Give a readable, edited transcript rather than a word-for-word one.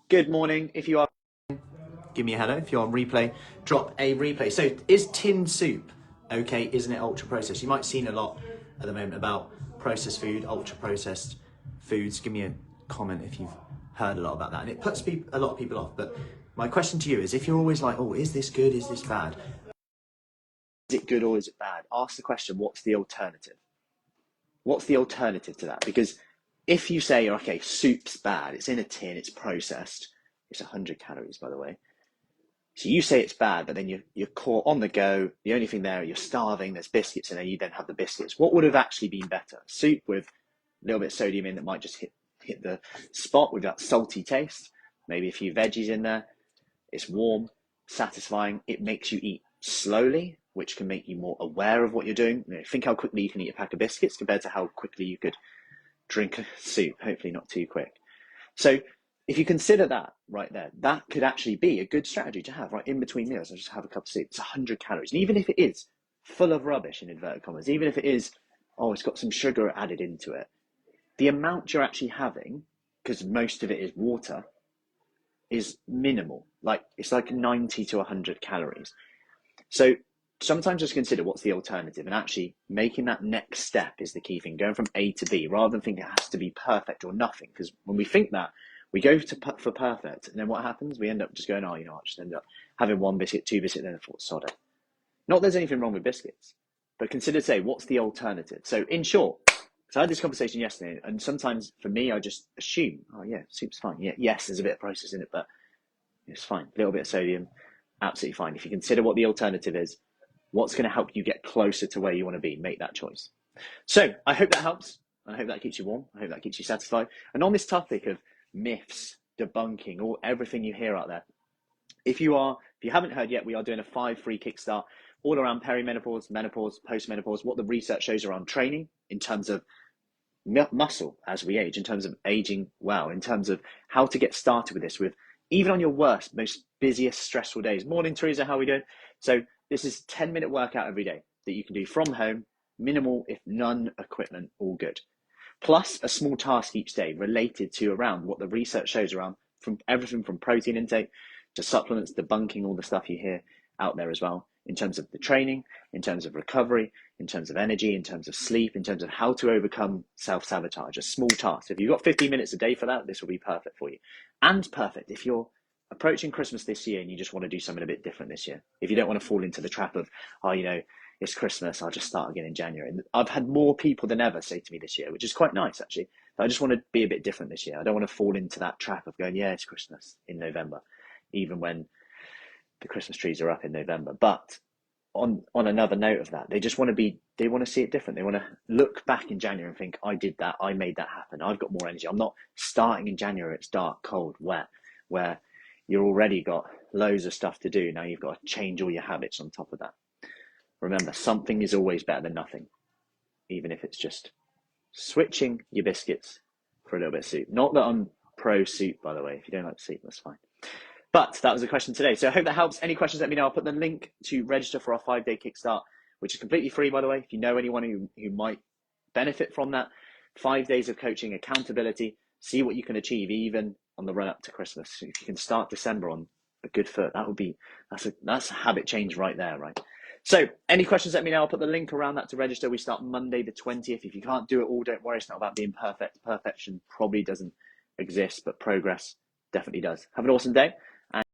Good morning. If you are, give me a hello. If you're on replay, drop a replay. So is tin soup okay? Isn't it ultra processed? You might have seen a lot at the moment about processed food, ultra processed foods. Give me a comment if you've heard a lot about that. And it puts a lot of people off. But my question to you is, if you're always like, oh, is this good? Is this bad? Is it good or is it bad? Ask the question, what's the alternative? What's the alternative to that? Because if you say, okay, soup's bad, it's in a tin, it's processed, it's 100 calories, by the way. So you say it's bad, but then you're caught on the go. The only thing there, you're starving, there's biscuits in there, you then have the biscuits. What would have actually been better? Soup with a little bit of sodium in that might just hit the spot with that salty taste. Maybe a few veggies in there. It's warm, satisfying. It makes you eat slowly, which can make you more aware of what you're doing. Think how quickly you can eat a pack of biscuits compared to how quickly you could drink a soup, hopefully not too quick. So if you consider that right there, that could actually be a good strategy to have right in between meals. I'll just have a cup of soup. It's 100 calories. And even if it is full of rubbish, in inverted commas, even if it is, it's got some sugar added into it, the amount you're actually having, because most of it is water, is minimal. It's like 90 to 100 calories. So sometimes just consider what's the alternative, and actually making that next step is the key thing, going from A to B rather than thinking it has to be perfect or nothing. Because when we think that, we go for perfect, and then what happens? We end up just going, I just end up having one biscuit, two biscuits, then I thought, sod it. Not that there's anything wrong with biscuits, but consider, say, what's the alternative? So in short, so I had this conversation yesterday, and sometimes for me, I just assume, soup's fine. Yeah, yes, there's a bit of process in it, but it's fine. A little bit of sodium, absolutely fine. If you consider what the alternative is, what's going to help you get closer to where you want to be, make that choice. So I hope that helps. I hope that keeps you warm. I hope that keeps you satisfied. And on this topic of myths, debunking, or everything you hear out there, if you haven't heard yet, we are doing a 5 free kickstart all around perimenopause, menopause, postmenopause, what the research shows around training in terms of muscle as we age, in terms of aging well, in terms of how to get started with this, with even on your worst, most busiest, stressful days. Morning, Teresa, how are we doing? So this is 10-minute workout every day that you can do from home, minimal, if none equipment, all good. Plus a small task each day related to around what the research shows around, from everything from protein intake to supplements, debunking all the stuff you hear out there as well, in terms of the training, in terms of recovery, in terms of energy, in terms of sleep, in terms of how to overcome self-sabotage, a small task. If you've got 15 minutes a day for that, this will be perfect for you. And perfect if you're approaching Christmas this year and you just want to do something a bit different this year. If you don't want to fall into the trap of, it's Christmas, I'll just start again in January. And I've had more people than ever say to me this year, which is quite nice actually. I just want to be a bit different this year. I don't want to fall into that trap of going, it's Christmas in November, even when the Christmas trees are up in November. But on another note of that, they want to see it different. They want to look back in January and think, I did that, I made that happen, I've got more energy. I'm not starting in January, it's dark, cold, wet, where you've already got loads of stuff to do. Now you've got to change all your habits on top of that. Remember, something is always better than nothing, even if it's just switching your biscuits for a little bit of soup. Not that I'm pro soup, by the way. If you don't like soup, that's fine. But that was the question today. So I hope that helps. Any questions, let me know. I'll put the link to register for our 5-day kickstart, which is completely free, by the way. If you know anyone who might benefit from that, 5 days of coaching, accountability, see what you can achieve even on the run up to Christmas. If you can start December on a good foot, that's a habit change right there, right? So any questions, let me know. I'll put the link around that to register. We start Monday the 20th. If you can't do it all, don't worry. It's not about being perfect. Perfection probably doesn't exist, but progress definitely does. Have an awesome day.